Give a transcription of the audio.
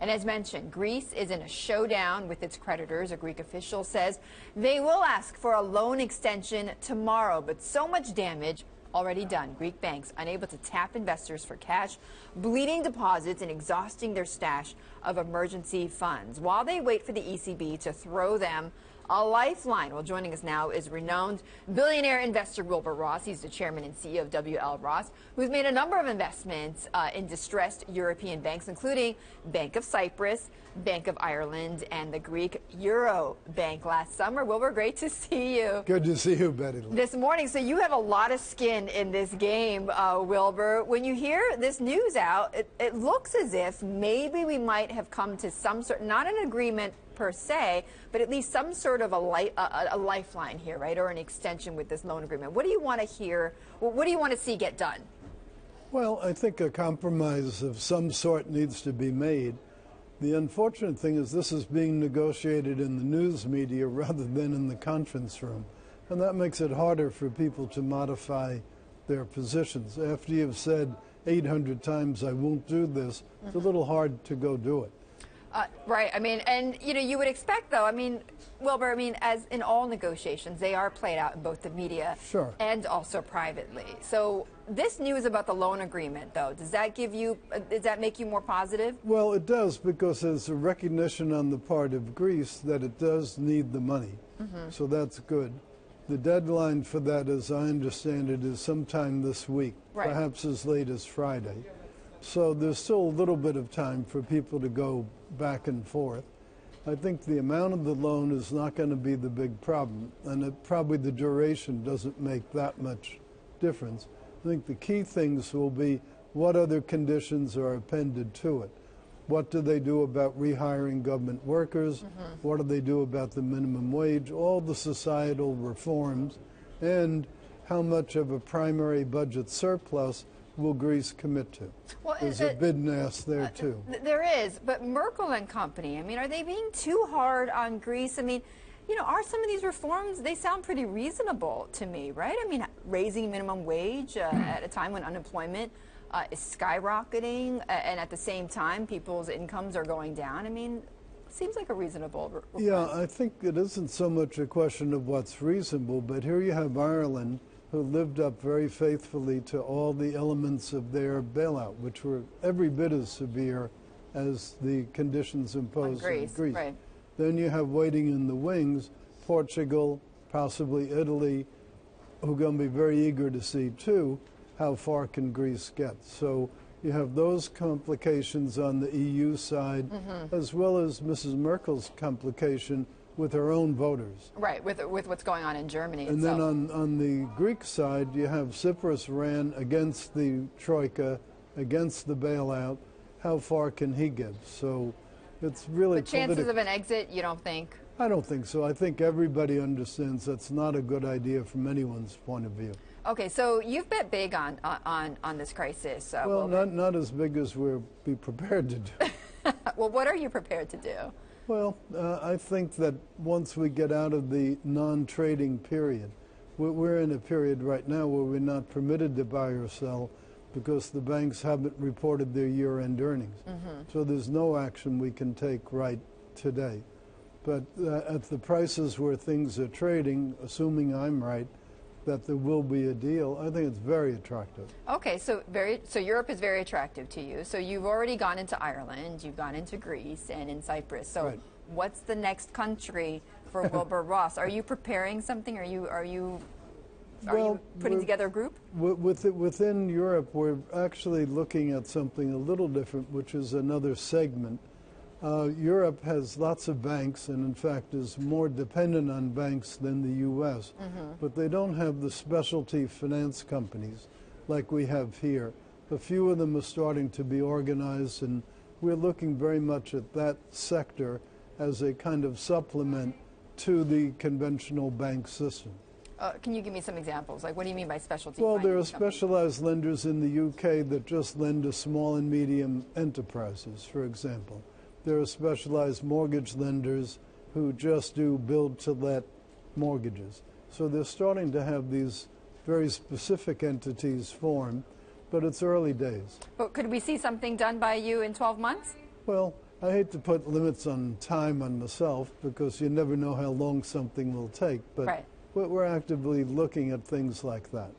And as mentioned, Greece is in a showdown with its creditors. A Greek official says they will ask for a loan extension tomorrow, but so much damage already done. Greek banks unable to tap investors for cash, bleeding deposits, and exhausting their stash of emergency funds while they wait for the ECB to throw them a lifeline. Well, joining us now is renowned billionaire investor Wilbur Ross. He's the chairman and CEO of WL Ross, who's made a number of investments in distressed European banks, including Bank of Cyprus, Bank of Ireland, and the Greek Euro Bank last summer. Wilbur, great to see you. Good to see you, Betty Liu. This morning. So you have a lot of skin in this game, Wilbur. When you hear this news out, it looks as if maybe we might have come to some sort, not an agreement per se, but at least some sort of a lifeline here, right, or an extension with this loan agreement. What do you want to hear? What do you want to see get done? Well, I think a compromise of some sort needs to be made. The unfortunate thing is this is being negotiated in the news media rather than in the conference room, and that makes it harder for people to modify their positions. After you've said 800 times, I won't do this, it's a little hard to go do it. Right. I mean, and, you know, you would expect, though, I mean, Wilbur, I mean, as in all negotiations, they are played out in both the media and also privately. So this news about the loan agreement, though, does that make you more positive? Well, it does, because there's a recognition on the part of Greece that it does need the money. So that's good. The deadline for that, as I understand it, is sometime this week, perhaps as late as Friday. So there's still a little bit of time for people to go back and forth. I think the amount of the loan is not going to be the big problem, and probably the duration doesn't make that much difference. I think the key things will be what other conditions are appended to it. What do they do about rehiring government workers? What do they do about the minimum wage? All the societal reforms, and how much of a primary budget surplus will Greece commit to? Well, there's a bid and ask there, too. There is, but Merkel and company, I mean, are they being too hard on Greece? I mean, you know, are some of these reforms, they sound pretty reasonable to me, right? I mean, raising minimum wage at a time when unemployment is skyrocketing, and at the same time, people's incomes are going down. I mean, seems like a reasonable request. Yeah, I think it isn't so much a question of what's reasonable, but here you have Ireland, who lived up very faithfully to all the elements of their bailout, which were every bit as severe as the conditions imposed on Greece. Right. Then you have waiting in the wings, Portugal, possibly Italy, who are going to be very eager to see, too, how far can Greece get. So you have those complications on the EU side, as well as Mrs. Merkel's complication with her own voters. Right, with what's going on in Germany and itself. Then on the Greek side, you have Tsipras ran against the Troika, against the bailout. How far can he get? So it's really... But chances of an exit, you don't think? I don't think so. I think everybody understands that's not a good idea from anyone's point of view. Okay, so you've bet big on this crisis. Well, not as big as we'll be prepared to do. Well, what are you prepared to do? Well, I think that once we get out of the non-trading period, we're in a period right now where we're not permitted to buy or sell because the banks haven't reported their year-end earnings. So there's no action we can take right today. But at the prices where things are trading, assuming I'm right, that there will be a deal, I think it's very attractive. Okay, so Europe is very attractive to you. So you've already gone into Ireland, you've gone into Greece and in Cyprus. So what's the next country for Wilbur Ross? Are you preparing something? Are you putting together a group? Within Europe, we're actually looking at something a little different, which is another segment. Europe has lots of banks and, in fact, is more dependent on banks than the U.S., but they don't have the specialty finance companies like we have here. A few of them are starting to be organized, and we're looking very much at that sector as a kind of supplement to the conventional bank system. Can you give me some examples? Like, what do you mean by specialty? Well, there are specialized lenders in the UK that just lend to small and medium enterprises, for example. There are specialized mortgage lenders who just do build-to-let mortgages. So they're starting to have these very specific entities formed, but it's early days. But could we see something done by you in 12 months? Well, I hate to put limits on time on myself because you never know how long something will take, but Right. we're actively looking at things like that.